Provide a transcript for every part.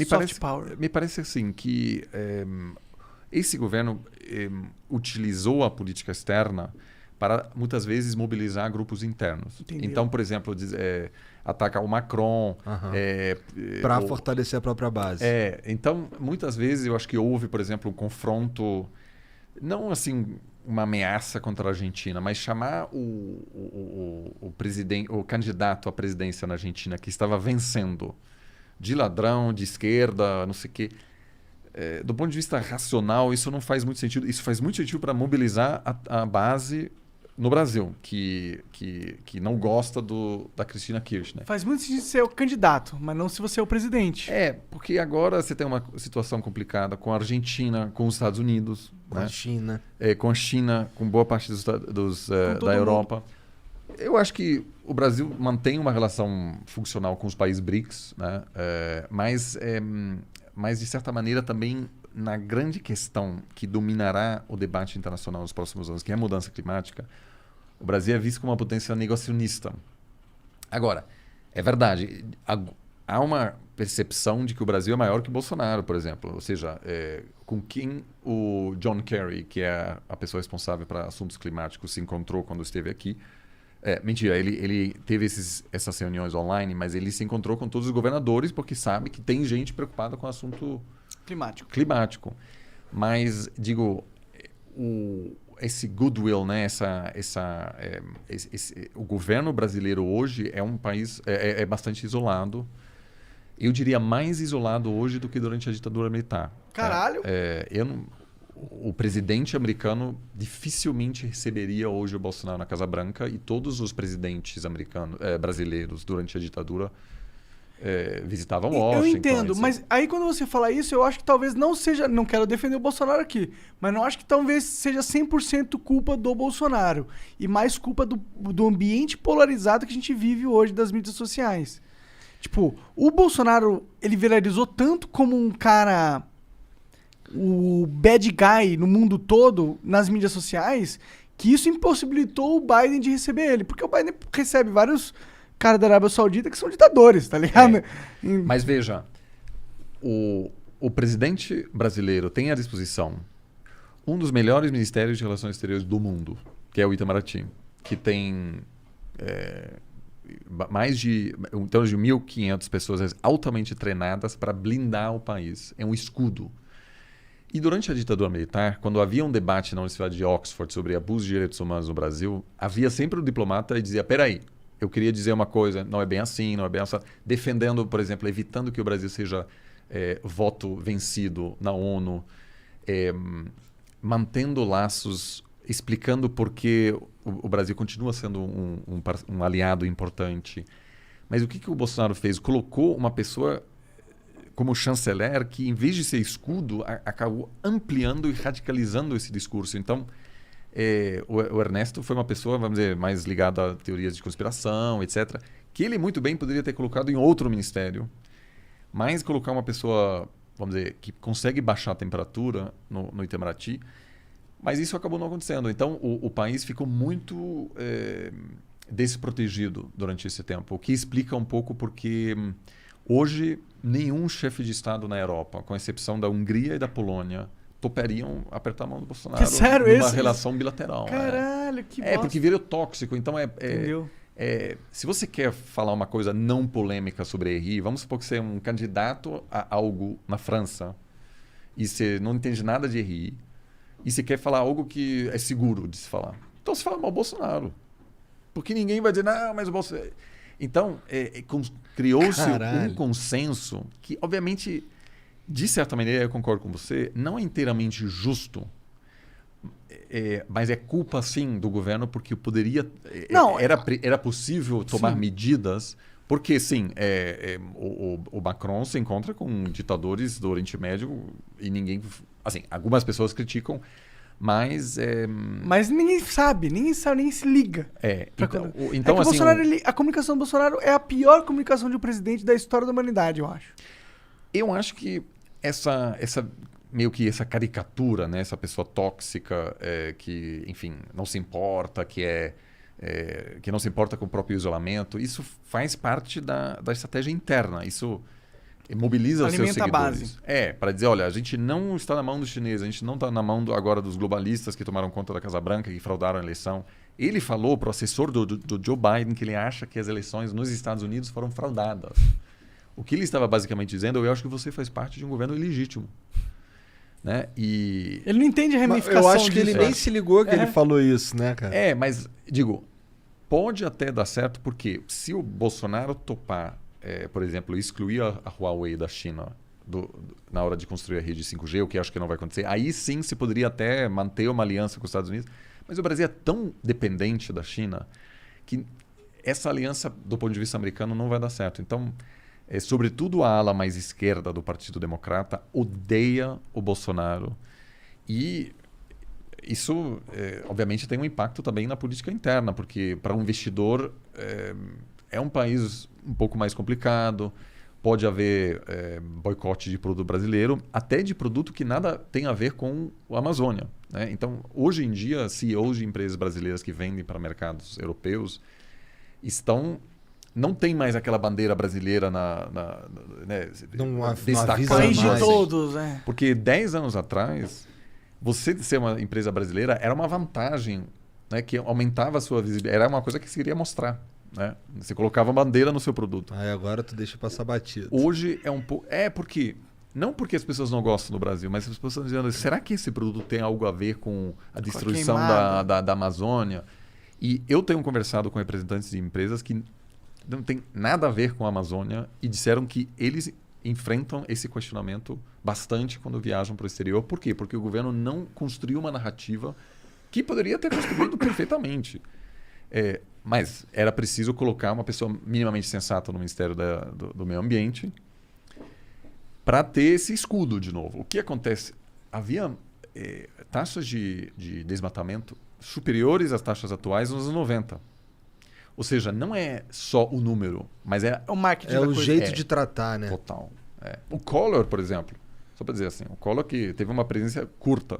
soft power. Me parece assim que esse governo utilizou a política externa para, muitas vezes, mobilizar grupos internos. Entendeu. Então, por exemplo, atacar o Macron. Para fortalecer a própria base. Então, muitas vezes, eu acho que houve, por exemplo, um confronto, não assim uma ameaça contra a Argentina, mas chamar o candidato à presidência na Argentina que estava vencendo de ladrão, de esquerda, não sei o quê. Do ponto de vista racional, isso não faz muito sentido. Isso faz muito sentido para mobilizar a base no Brasil, que não gosta da Cristina Kirchner. Faz muito sentido ser o candidato, mas não se você é o presidente. Porque agora você tem uma situação complicada com a Argentina, com os Estados Unidos. Com a China. Com a China, com boa parte da Europa. Eu acho que o Brasil mantém uma relação funcional com os países BRICS, né? Mas, de certa maneira, também na grande questão que dominará o debate internacional nos próximos anos, que é a mudança climática, o Brasil é visto como uma potência negacionista. Agora, é verdade, há uma percepção de que o Brasil é maior que o Bolsonaro, por exemplo. Ou seja, com quem o John Kerry, que é a pessoa responsável para assuntos climáticos, se encontrou quando esteve aqui. Mentira, ele teve essas reuniões online, mas ele se encontrou com todos os governadores porque sabe que tem gente preocupada com o assunto climático. Mas, digo, esse goodwill, né? O governo brasileiro hoje é um país bastante isolado. Eu diria mais isolado hoje do que durante a ditadura militar. Caralho! O presidente americano dificilmente receberia hoje o Bolsonaro na Casa Branca e todos os presidentes brasileiros durante a ditadura visitavam Washington. Eu entendo, mas aí quando você fala isso, eu acho que talvez não seja... Não quero defender o Bolsonaro aqui, mas não acho que talvez seja 100% culpa do Bolsonaro e mais culpa do ambiente polarizado que a gente vive hoje das mídias sociais. Tipo, o Bolsonaro, ele viralizou tanto como um cara... o bad guy no mundo todo, nas mídias sociais, que isso impossibilitou o Biden de receber ele. Porque o Biden recebe vários caras da Arábia Saudita que são ditadores, tá ligado? Mas veja, o presidente brasileiro tem à disposição um dos melhores ministérios de relações exteriores do mundo, que é o Itamaraty, que tem em torno de 1.500 pessoas altamente treinadas para blindar o país. É um escudo. E durante a ditadura militar, quando havia um debate na Universidade de Oxford sobre abuso de direitos humanos no Brasil, havia sempre um diplomata que dizia, peraí, eu queria dizer uma coisa, não é bem assim, não é bem assim, defendendo, por exemplo, evitando que o Brasil seja voto vencido na ONU, mantendo laços, explicando por que o Brasil continua sendo um aliado importante. Mas o que o Bolsonaro fez? Colocou uma pessoa como chanceler que, em vez de ser escudo, acabou ampliando e radicalizando esse discurso. Então, o Ernesto foi uma pessoa, vamos dizer, mais ligada a teorias de conspiração, etc., que ele muito bem poderia ter colocado em outro ministério, mas colocar uma pessoa, vamos dizer, que consegue baixar a temperatura no Itamaraty, mas isso acabou não acontecendo. Então, o país ficou muito desprotegido durante esse tempo, o que explica um pouco porque hoje nenhum chefe de Estado na Europa, com exceção da Hungria e da Polônia, topariam apertar a mão do Bolsonaro numa relação bilateral. Caralho, que bosta. Porque virou tóxico. Então, entendeu? Se você quer falar uma coisa não polêmica sobre a RI, vamos supor que você é um candidato a algo na França e você não entende nada de RI e você quer falar algo que é seguro de se falar. Então, você fala mal do Bolsonaro. Porque ninguém vai dizer, não, mas o Bolsonaro... Então, criou-se um consenso que, obviamente, de certa maneira, eu concordo com você, não é inteiramente justo, mas é culpa, sim, do governo, porque poderia... Era possível tomar medidas, porque, sim, o Macron se encontra com ditadores do Oriente Médio e ninguém... Assim, algumas pessoas criticam, mas ninguém sabe, nem se liga. Então assim, a comunicação do Bolsonaro é a pior comunicação de um presidente da história da humanidade, eu acho. Eu acho que essa meio que essa caricatura, né, essa pessoa tóxica que, enfim, não se importa, que não se importa com o próprio isolamento, isso faz parte da estratégia interna. Isso mobiliza os seus Alimenta a seguidores. base. Para dizer, olha, a gente não está na mão dos chineses, a gente não está na mão agora dos globalistas que tomaram conta da Casa Branca, que fraudaram a eleição. Ele falou para o assessor do Joe Biden que ele acha que as eleições nos Estados Unidos foram fraudadas. O que ele estava basicamente dizendo, eu acho que você faz parte de um governo ilegítimo. Né? E... Ele não entende a ramificação Eu acho que disso, ele nem se ligou que ele falou isso, né, cara? Mas, digo, pode até dar certo, porque se o Bolsonaro topar, por exemplo, excluir a Huawei da China na hora de construir a rede 5G, o que acho que não vai acontecer, aí sim se poderia até manter uma aliança com os Estados Unidos. Mas o Brasil é tão dependente da China que essa aliança, do ponto de vista americano, não vai dar certo. Então, sobretudo a ala mais esquerda do Partido Democrata odeia o Bolsonaro. E isso, obviamente, tem um impacto também na política interna, porque para um investidor é um país um pouco mais complicado. Pode haver boicote de produto brasileiro, até de produto que nada tem a ver com a Amazônia. Né? Então, hoje em dia, CEOs de empresas brasileiras que vendem para mercados europeus não tem mais aquela bandeira brasileira destacando. País de assim. todos, Porque 10 anos atrás, você ser uma empresa brasileira era uma vantagem, né, que aumentava a sua visibilidade. Era uma coisa que se queria mostrar. Né? Você colocava bandeira no seu produto. Aí agora tu deixa passar batido. Hoje é um pouco... porque... Não porque as pessoas não gostam do Brasil, mas as pessoas estão dizendo, será que esse produto tem algo a ver com a destruição da Amazônia? E eu tenho conversado com representantes de empresas que não tem nada a ver com a Amazônia e disseram que eles enfrentam esse questionamento bastante quando viajam para o exterior. Por quê? Porque o governo não construiu uma narrativa que poderia ter construído perfeitamente. Mas era preciso colocar uma pessoa minimamente sensata no Ministério do Meio Ambiente para ter esse escudo de novo. O que acontece? Havia taxas de desmatamento superiores às taxas atuais nos anos 90. Ou seja, não é só o número, mas é o marketing da o coisa. Jeito de tratar, né? Total. O Collor, por exemplo, só para dizer assim, o Collor, que teve uma presença curta,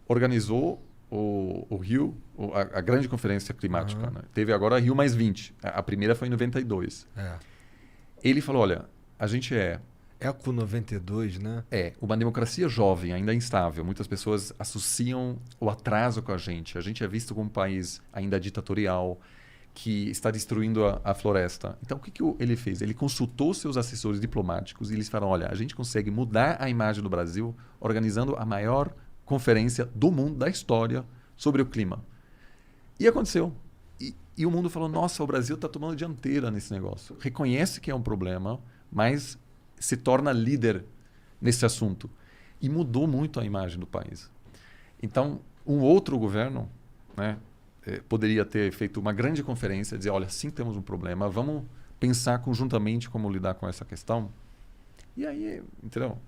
organizou o Rio, a grande conferência climática. Né? Teve agora a Rio mais 20. A primeira foi em 92. Ele falou, olha, a gente Eco 92, né? Uma democracia jovem, ainda instável. Muitas pessoas associam o atraso com a gente. A gente é visto como um país ainda ditatorial, que está destruindo a floresta. Então, o que ele fez? Ele consultou seus assessores diplomáticos e eles falaram, olha, a gente consegue mudar a imagem do Brasil organizando a maior conferência do mundo, da história, sobre o clima. E aconteceu. E o mundo falou, nossa, o Brasil está tomando dianteira nesse negócio. Reconhece que é um problema, mas se torna líder nesse assunto. E mudou muito a imagem do país. Então, um outro governo, né, poderia ter feito uma grande conferência, dizer, olha, sim, temos um problema, vamos pensar conjuntamente como lidar com essa questão. E aí, entendeu?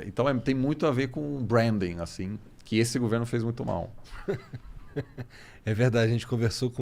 Então, tem muito a ver com branding, assim, que esse governo fez muito mal. É verdade, a gente conversou com